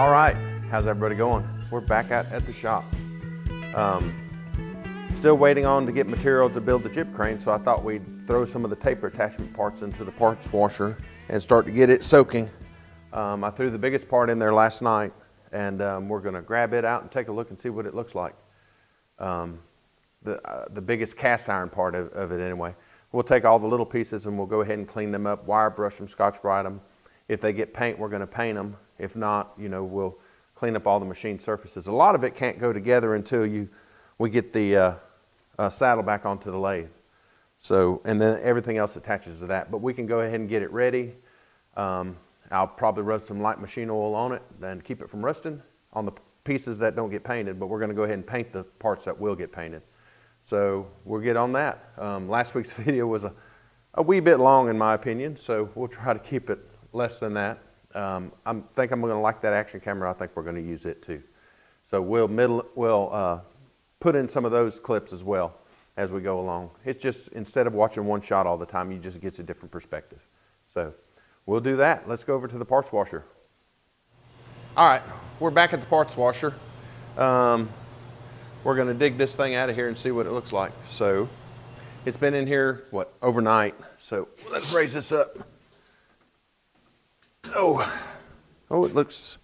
All right, how's everybody going? We're back at the shop. Still waiting on to get material to build the jib crane, so I thought we'd throw some of the taper attachment parts into the parts washer and start to get it soaking. I threw the biggest part in there last night, and we're gonna grab it out and take a look and see what it looks like. The biggest cast iron part of it anyway. We'll take all the little pieces and we'll go ahead and clean them up, wire brush them, Scotch Brite them. If they get paint, we're gonna paint them. If not, you know, we'll clean up all the machine surfaces. A lot of it can't go together until we get the saddle back onto the lathe. So, and then everything else attaches to that. But we can go ahead and get it ready. I'll probably rub some light machine oil on it and keep it from rusting on the pieces that don't get painted, but we're gonna go ahead and paint the parts that will get painted. So we'll get on that. Last week's video was a wee bit long in my opinion, so we'll try to keep it less than that. I think I'm gonna like that action camera. I think we're gonna use it too. So we'll put in some of those clips as well as we go along. It's just, instead of watching one shot all the time, you just get a different perspective. So we'll do that. Let's go over to the parts washer. All right, we're back at the parts washer. We're gonna dig this thing out of here and see what it looks like. So it's been in here, what, overnight. So let's raise this up. Oh, it looks,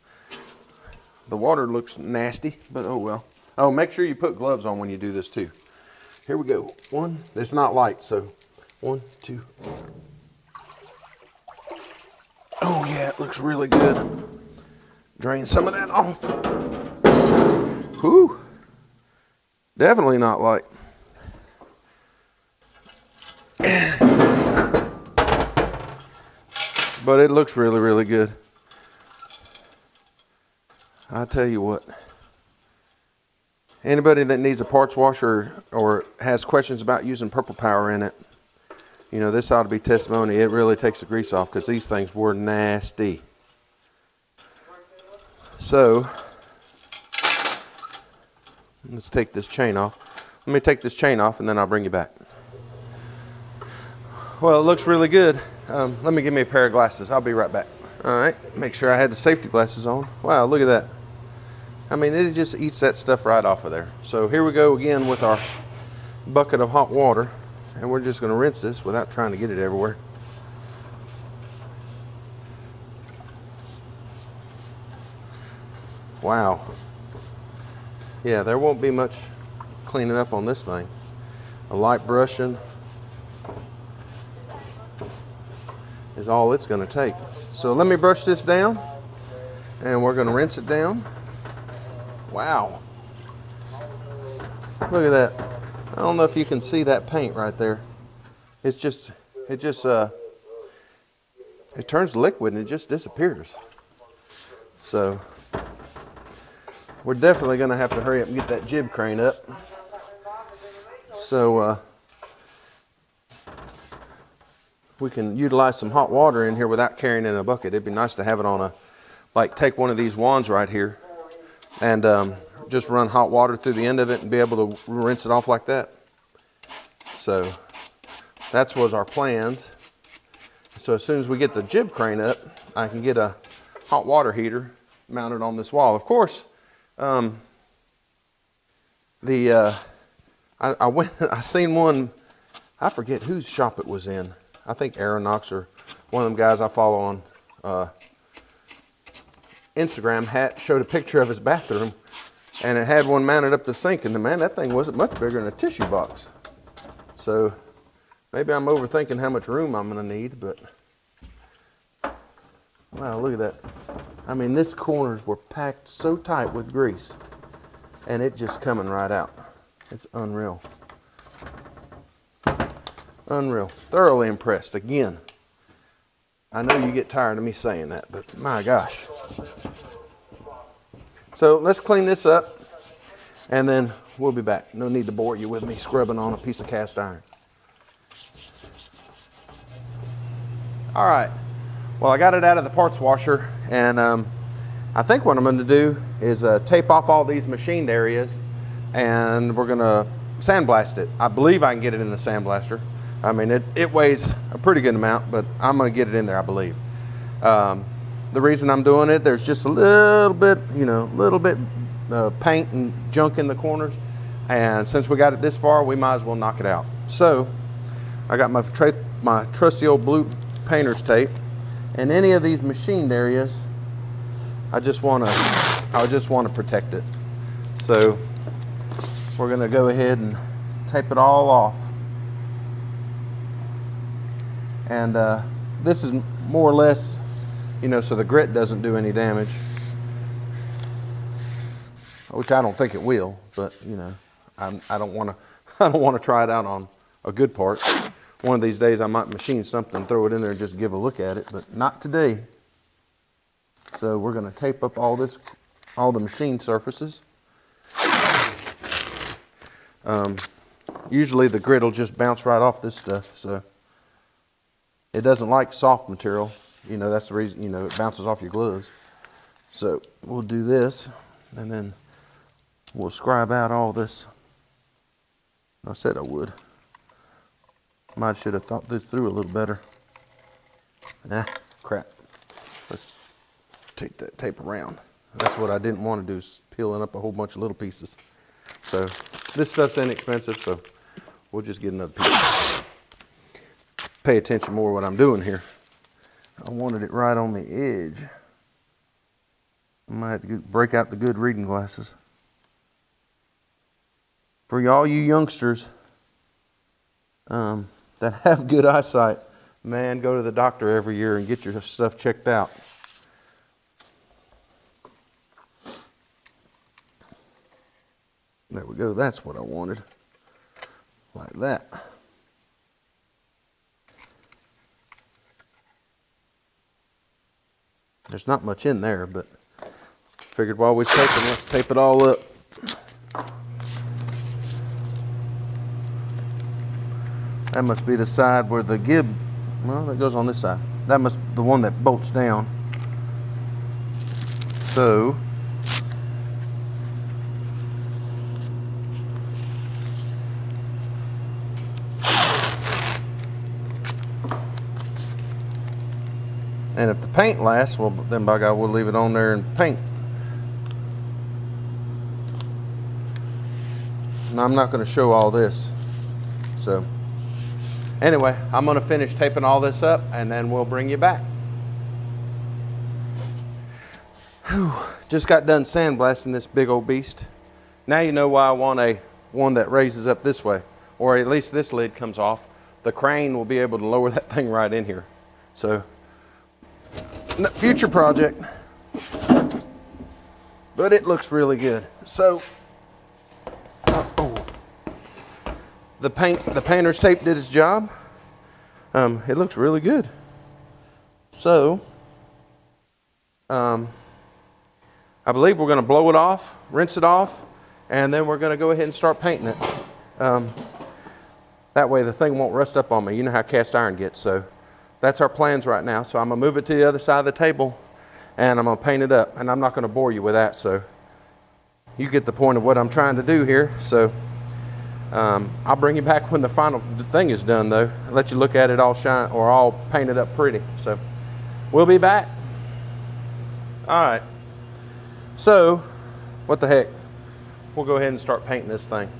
the water looks nasty, but oh well. Oh, make sure you put gloves on when you do this too. Here we go. One, it's not light, so 1, 2. Oh yeah, it looks really good. Drain some of that off. Whew. Definitely not light. But it looks really, really good. I tell you what. Anybody that needs a parts washer or has questions about using Purple Power in it, you know, this ought to be testimony. It really takes the grease off because these things were nasty. So, let's take this chain off. Let me take this chain off and then I'll bring you back. Well, it looks really good. Let me give me a pair of glasses. I'll be right back. All right, make sure I had the safety glasses on. Wow, look at that. I mean, it just eats that stuff right off of there. So here we go again with our bucket of hot water, and we're just gonna rinse this without trying to get it everywhere. Wow. Yeah, there won't be much cleaning up on this thing. A light brushing is all it's gonna take. So let me brush this down, and we're gonna rinse it down. Wow. Look at that. I don't know if you can see that paint right there. It turns liquid and it just disappears. So we're definitely gonna have to hurry up and get that jib crane up. So we can utilize some hot water in here without carrying it in a bucket. It'd be nice to have it on take one of these wands right here and just run hot water through the end of it and be able to rinse it off like that. So that's was our plans. So as soon as we get the jib crane up, I can get a hot water heater mounted on this wall. Of course, I seen one, I forget whose shop it was in. I think Aeronox or one of them guys I follow on Instagram showed a picture of his bathroom, and it had one mounted up the sink, and man, that thing wasn't much bigger than a tissue box. So maybe I'm overthinking how much room I'm gonna need, but wow, look at that. I mean, these corners were packed so tight with grease, and it just coming right out. It's unreal. Unreal. Thoroughly impressed again. I know you get tired of me saying that, but my gosh. So let's clean this up and then we'll be back. No need to bore you with me scrubbing on a piece of cast iron. All right, well, I got it out of the parts washer, and I think what I'm gonna do is tape off all these machined areas, and we're gonna sandblast it. I believe I can get it in the sandblaster. I mean, it weighs a pretty good amount, but I'm gonna get it in there, I believe. the reason I'm doing it, there's just a little bit, you know, paint and junk in the corners. And since we got it this far, we might as well knock it out. So I got my trusty old blue painter's tape, and any of these machined areas, I just want to protect it. So we're going to go ahead and tape it all off. And this is more or less, you know, so the grit doesn't do any damage, which I don't think it will, but you know, I don't want to try it out on a good part. One of these days I might machine something, throw it in there and just give a look at it, but not today. So we're going to tape up all the machine surfaces. Usually the grit will just bounce right off this stuff, so it doesn't like soft material. You know, that's the reason, you know, it bounces off your gloves. So we'll do this, and then we'll scribe out all this. I said I would. Might should have thought this through a little better. Nah, crap. Let's take that tape around. That's what I didn't want to do, is peeling up a whole bunch of little pieces. So this stuff's inexpensive, so we'll just get another piece. Pay attention more to what I'm doing here. I wanted it right on the edge. I might have to break out the good reading glasses. For all you youngsters that have good eyesight, man, go to the doctor every year and get your stuff checked out. There we go, that's what I wanted. Like that. There's not much in there, but figured while we're taping, let's tape it all up. That must be the side where the gib, well, that goes on this side. That must be the one that bolts down. So, and if the paint lasts, well, then by God, we'll leave it on there and paint. Now, I'm not going to show all this. So, anyway, I'm going to finish taping all this up, and then we'll bring you back. Whew. Just got done sandblasting this big old beast. Now you know why I want one that raises up this way, or at least this lid comes off. The crane will be able to lower that thing right in here. So, future project, but it looks really good. So the painter's tape did its job. It looks really good. So I believe we're going to blow it off, rinse it off, and then we're going to go ahead and start painting it. That way the thing won't rust up on me. You know how cast iron gets. So that's our plans right now. So I'm going to move it to the other side of the table, and I'm going to paint it up. And I'm not going to bore you with that, so you get the point of what I'm trying to do here. So I'll bring you back when the final thing is done, though. I'll let you look at it all shine or all painted up pretty. So we'll be back. All right. So what the heck? We'll go ahead and start painting this thing.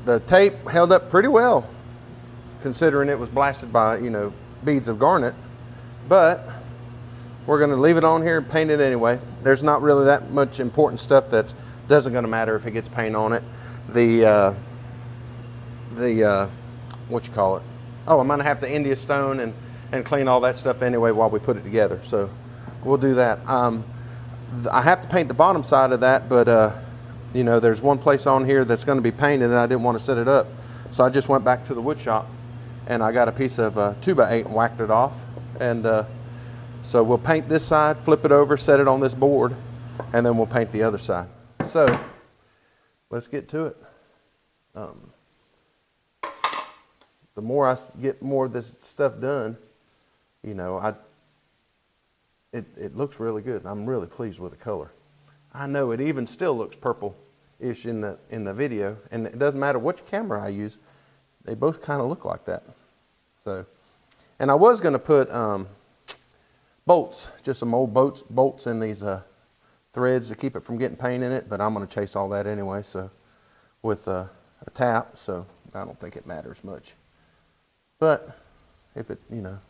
The tape held up pretty well, considering it was blasted by, you know, beads of garnet, but we're going to leave it on here and paint it anyway. There's not really that much important stuff that doesn't going to matter if it gets paint on it. What you call it? Oh, I'm going to have to India stone and clean all that stuff anyway while we put it together. So we'll do that. I have to paint the bottom side of that, but you know, there's one place on here that's going to be painted, and I didn't want to set it up, so I just went back to the wood shop and I got a piece of 2x8 and whacked it off. And so we'll paint this side, flip it over, set it on this board, and then we'll paint the other side. So let's get to it. The more I get more of this stuff done, you know, it looks really good. I'm really pleased with the color. I know it even still looks purple-ish in the video, and it doesn't matter which camera I use, they both kind of look like that. So, and I was going to put bolts, just some old bolts in these threads to keep it from getting paint in it, but I'm going to chase all that anyway, so with a tap, so I don't think it matters much. But if it,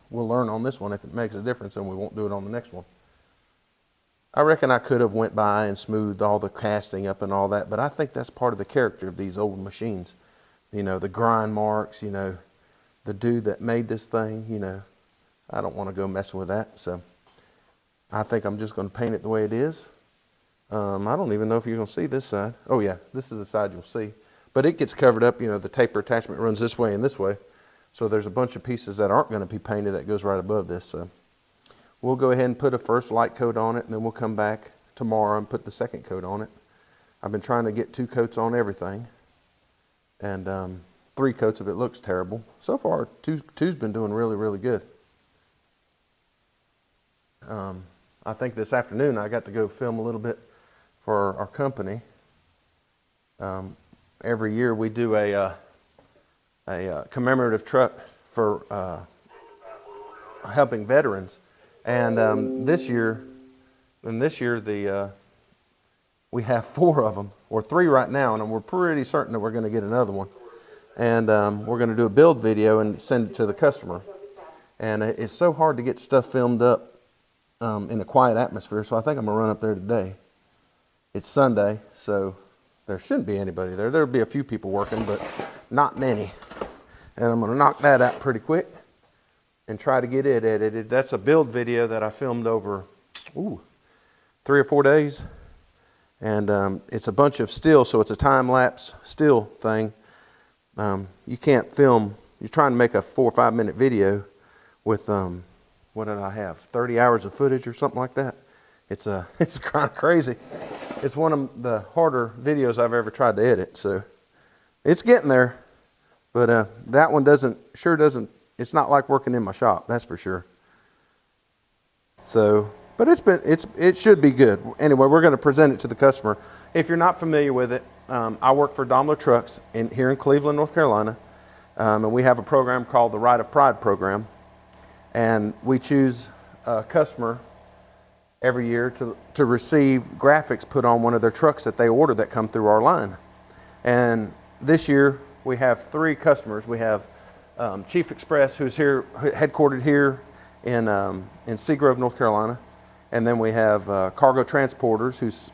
we'll learn on this one. If it makes a difference, then we won't do it on the next one. I reckon I could have went by and smoothed all the casting up and all that, but I think that's part of the character of these old machines. The grind marks, the dude that made this thing, I don't want to go messing with that. So I think I'm just going to paint it the way it is. I don't even know if you're going to see this side. Oh yeah, this is the side you'll see. But it gets covered up, the taper attachment runs this way and this way. So there's a bunch of pieces that aren't going to be painted that goes right above this. So we'll go ahead and put a first light coat on it, and then we'll come back tomorrow and put the second coat on it. I've been trying to get 2 coats on everything. And 3 coats if it looks terrible. So far, two's been doing really, really good. I think this afternoon I got to go film a little bit for our company. Every year we do a commemorative truck for helping veterans, and this year we have 4 of them, or 3 right now, and we're pretty certain that we're going to get another one. And we're going to do a build video and send it to the customer. And it's so hard to get stuff filmed up in a quiet atmosphere, so I think I'm going to run up there today. It's Sunday, so there shouldn't be anybody there. There'll be a few people working, but not many. And I'm going to knock that out pretty quick and try to get it edited. That's a build video that I filmed over 3 or 4 days. And it's a bunch of still, so it's a time-lapse still thing. You can't film, you're trying to make a 4 or 5 minute video with, what did I have, 30 hours of footage or something like that. It's kind of crazy. It's one of the harder videos I've ever tried to edit, so it's getting there. But that one doesn't, it's not like working in my shop, that's for sure. So, but it should be good. Anyway, we're going to present it to the customer. If you're not familiar with it, I work for Daimler Trucks here in Cleveland, North Carolina, and we have a program called the Ride of Pride program, and we choose a customer every year to receive graphics put on one of their trucks that they order that come through our line. And this year we have 3 customers. We have Chief Express, who's here, headquartered here in Seagrove, North Carolina, and then we have Cargo Transporters, who's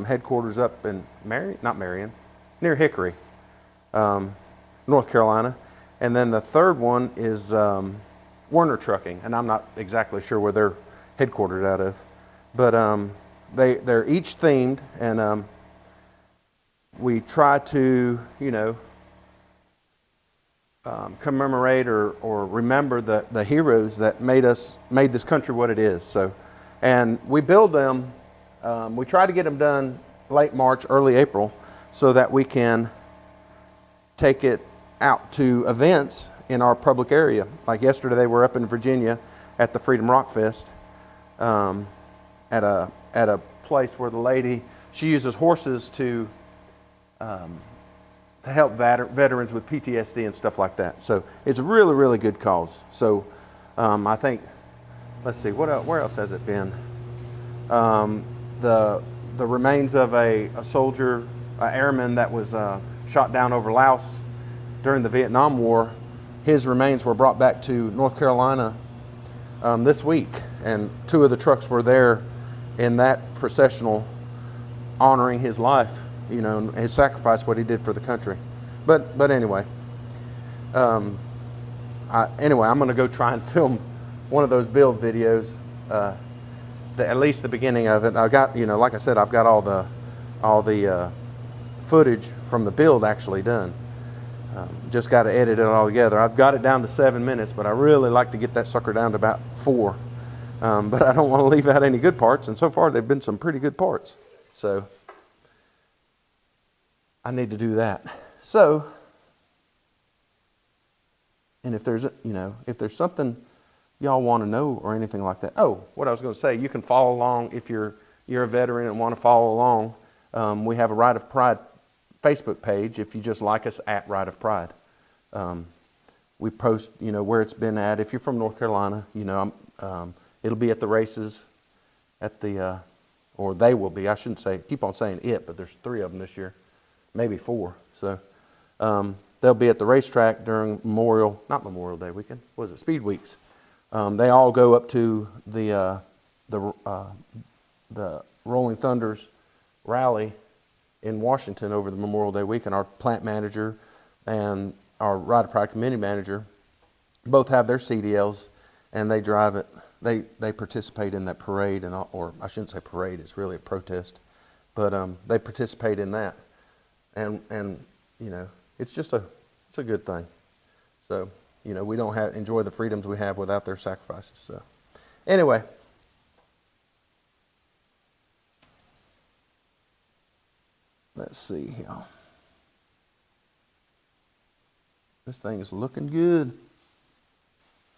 headquarters up in near Hickory, North Carolina. And then the third one is Werner Trucking, and I'm not exactly sure where they're headquartered out of. But they're each themed, and we try to, commemorate or remember the heroes that made this country what it is. So, and we build them. We try to get them done late March, early April, so that we can take it out to events in our public area. Like yesterday, they were up in Virginia at the Freedom Rock Fest, at a place where the lady, she uses horses to help veterans with PTSD and stuff like that. So it's a really, really good cause. So I think, let's see, where else has it been? The remains of a soldier, an airman that was shot down over Laos during the Vietnam War. His remains were brought back to North Carolina this week, and 2 of the trucks were there in that processional, honoring his life, his sacrifice, what he did for the country. But anyway, I'm going to go try and film one of those build videos. At least the beginning of it. I got, like I said, I've got all the footage from the build actually done. Just got to edit it all together. I've got it down to 7 minutes, but I really like to get that sucker down to about 4. But I don't want to leave out any good parts, and so far they've been some pretty good parts. So I need to do that. So, and if there's something y'all want to know or anything like that. Oh, what I was going to say, you can follow along if you're a veteran and want to follow along. We have a Ride of Pride Facebook page if you just like us at Ride of Pride. We post, where it's been at. If you're from North Carolina, It'll be at the races at the, or they will be. I shouldn't say, keep on saying it, but there's 3 of them this year, maybe 4. So they'll be at the racetrack during not Memorial Day weekend, what is it, Speed Weeks. They all go up to the Rolling Thunders rally in Washington over the Memorial Day weekend. Our plant manager and our Rider Pride community manager both have their CDLs, and they drive it. They participate in that parade, or I shouldn't say parade, it's really a protest, but they participate in that, and you know, it's a good thing. So, you know, we don't enjoy the freedoms we have without their sacrifices. So, anyway. Let's see here. This thing is looking good.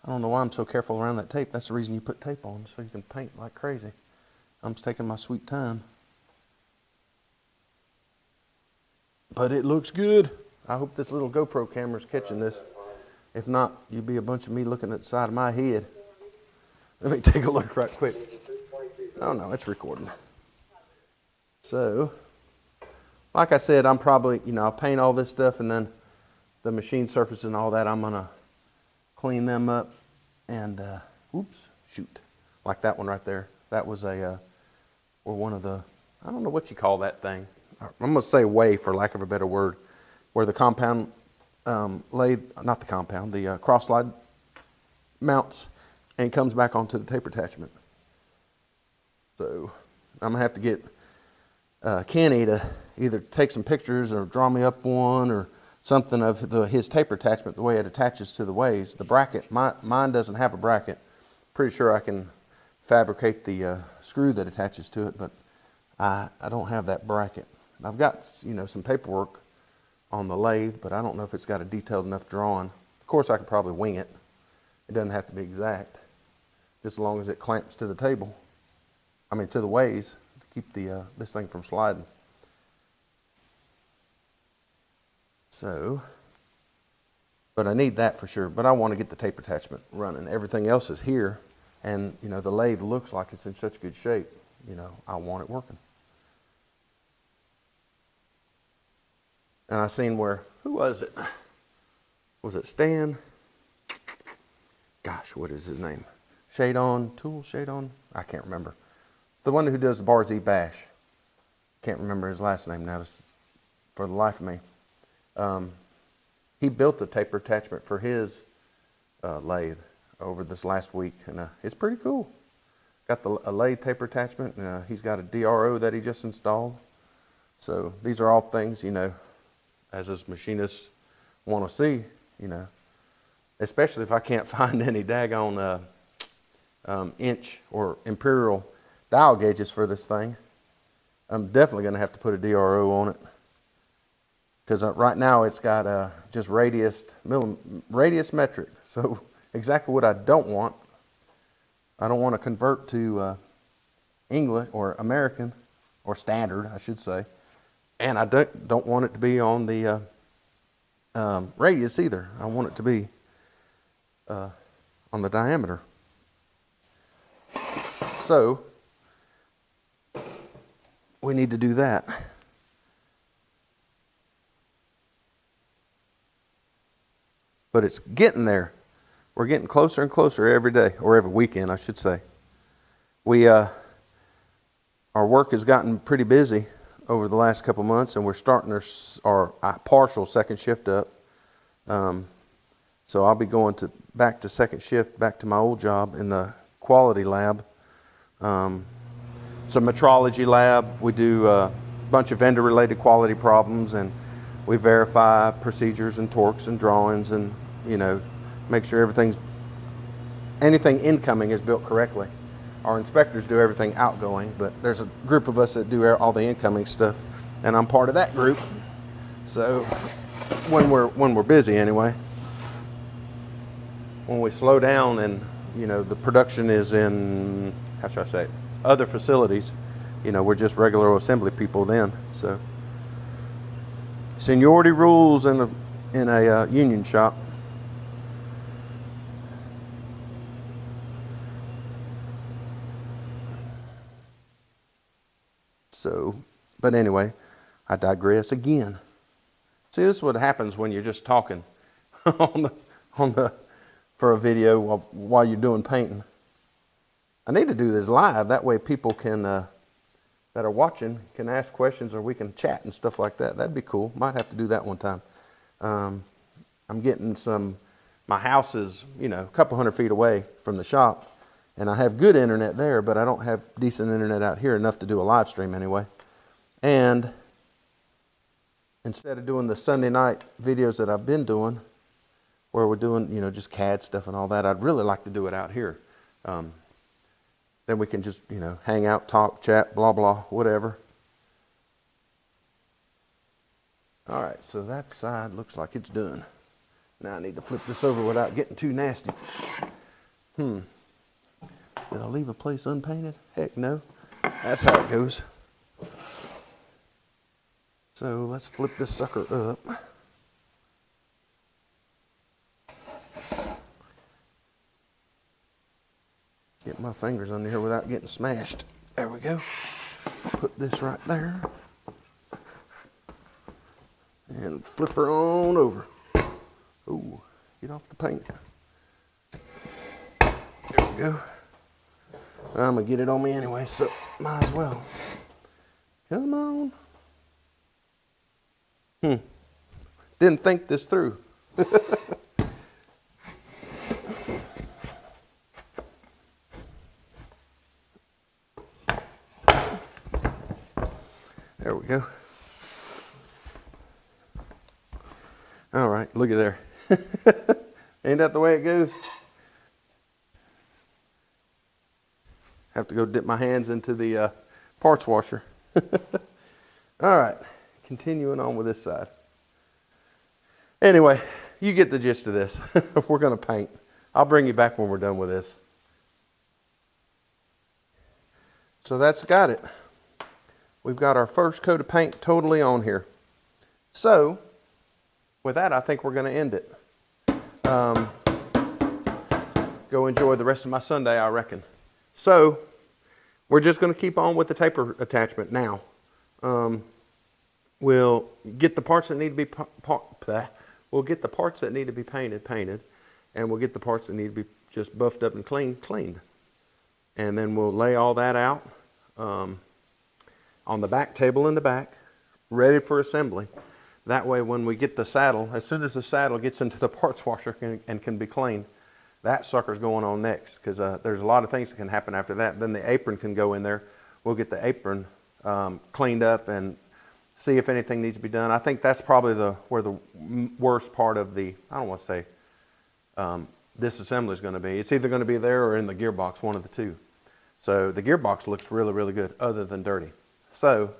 I don't know why I'm so careful around that tape. That's the reason you put tape on, so you can paint like crazy. I'm just taking my sweet time. But it looks good. I hope this little GoPro camera's catching this. If not, you'll be a bunch of me looking at the side of my head. Let me take a look right quick. Oh no, it's recording. So, like I said, I'm probably, you know, I'll paint all this stuff, and then the machine surface and all that, I'm going to clean them up and, like that one right there. That was or one of the, I don't know what you call that thing. I'm going to say way for lack of a better word, where the compound the cross slide mounts and comes back onto the taper attachment. So I'm going to have to get Kenny to either take some pictures or draw me up one or something of his taper attachment, the way it attaches to the ways. The bracket, mine doesn't have a bracket. Pretty sure I can fabricate the screw that attaches to it, but I don't have that bracket. I've got, you know, some paperwork on the lathe, but I don't know if it's got a detailed enough drawing. Of course, I could probably wing it. It doesn't have to be exact, just as long as it clamps to the table. I mean, to the ways to keep this thing from sliding. So, but I need that for sure. But I want to get the taper attachment running. Everything else is here, and you know, the lathe looks like it's in such good shape. You know, I want it working. And I seen where, who was it? Was it Stan? Gosh, what is his name? Shade On? I can't remember. The one who does the Bar Z Bash. Can't remember his last name now for the life of me. He built the taper attachment for his lathe over this last week, and it's pretty cool. Got a lathe taper attachment, and he's got a DRO that he just installed. So these are all things, you know, as us machinists want to see, you know, especially if I can't find any daggone inch or imperial dial gauges for this thing. I'm definitely going to have to put a DRO on it, because right now it's got just radius metric. So exactly what I don't want. I don't want to convert to English or American or standard, I should say. And I don't want it to be on the radius either. I want it to be on the diameter. So we need to do that. But it's getting there. We're getting closer and closer every day, or every weekend, I should say. Our work has gotten pretty busy over the last couple months, and we're starting our partial second shift up. So I'll be going back to second shift, back to my old job in the quality lab. It's a metrology lab. We do a bunch of vendor-related quality problems, and we verify procedures and torques and drawings, and you know, make sure anything incoming is built correctly. Our inspectors do everything outgoing, but there's a group of us that do all the incoming stuff, and I'm part of that group. So when we're busy anyway, when we slow down and you know the production is in, how should I say it, other facilities, you know, we're just regular assembly people then. So seniority rules in a union shop. So, but anyway, I digress again. See, this is what happens when you're just talking for a video while you're doing painting. I need to do this live. That way people can, that are watching, can ask questions, or we can chat and stuff like that. That'd be cool. Might have to do that one time. I'm getting my house is, you know, a couple hundred feet away from the shop, and I have good internet there, but I don't have decent internet out here, enough to do a live stream anyway. And instead of doing the Sunday night videos that I've been doing, where we're doing, you know, just CAD stuff and all that, I'd really like to do it out here. Then we can just, you know, hang out, talk, chat, blah, blah, whatever. All right, so that side looks like it's done. Now I need to flip this over without getting too nasty. Did I leave a place unpainted? Heck no. That's how it goes. So let's flip this sucker up. Get my fingers under here without getting smashed. There we go. Put this right there. And flip her on over. Ooh, get off the paint. There we go. I'm going to get it on me anyway, so might as well. Come on. Didn't think this through. There we go. All right, look at there. Ain't that the way it goes? Have to go dip my hands into the parts washer. All right, continuing on with this side. Anyway, you get the gist of this. We're going to paint. I'll bring you back when we're done with this. So that's got it. We've got our first coat of paint totally on here. So, with that, I think we're going to end it. Go enjoy the rest of my Sunday, I reckon. So, we're just going to keep on with the taper attachment now. We'll get the parts that need to be painted, and we'll get the parts that need to be just buffed up and cleaned. And then we'll lay all that out on the back table in the back, ready for assembly. That way when we get the saddle, as soon as the saddle gets into the parts washer and can be cleaned, that sucker's going on next, because there's a lot of things that can happen after that. Then the apron can go in there. We'll get the apron cleaned up and see if anything needs to be done. I think that's probably where the worst part of the, I don't want to say disassembly is going to be. It's either going to be there or in the gearbox, one of the two. So the gearbox looks really, really good, other than dirty. So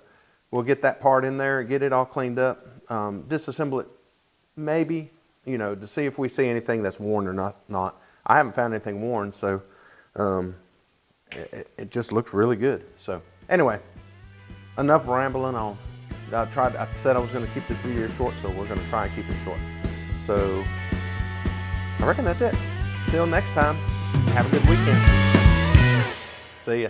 we'll get that part in there, get it all cleaned up, disassemble it maybe, you know, to see if we see anything that's worn or not. I haven't found anything worn, so it just looks really good. So anyway, enough rambling on. I said I was going to keep this video short, so we're going to try and keep it short. So I reckon that's it. Till next time, have a good weekend. See ya.